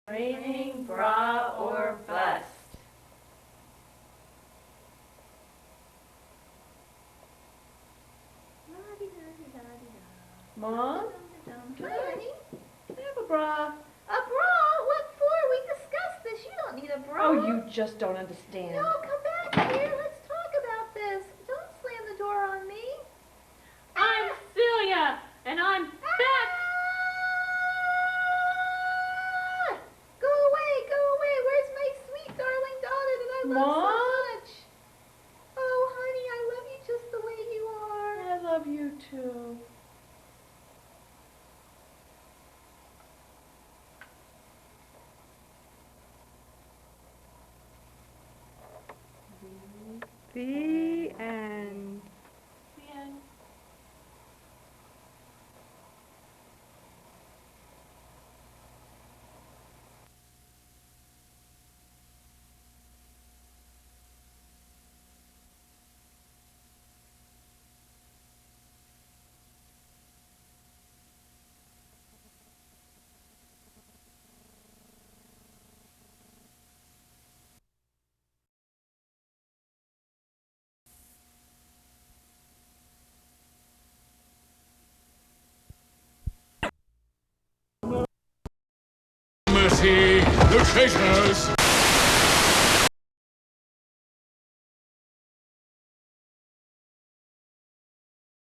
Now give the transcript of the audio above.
Raining bra or bust. Mom? Honey? I have a bra. A bra? What for? We discussed this. You don't need a bra. Oh, you just don't understand. No, come back here. Let's talk about this. Don't slam the door on me. I'm Celia, and I'm back. Ah! Go away, go away. Where's my sweet darling daughter that I love Mom? so much? Oh, honey, I love you just the way you are. I love you too. The end. The end. Mercy, the traitors!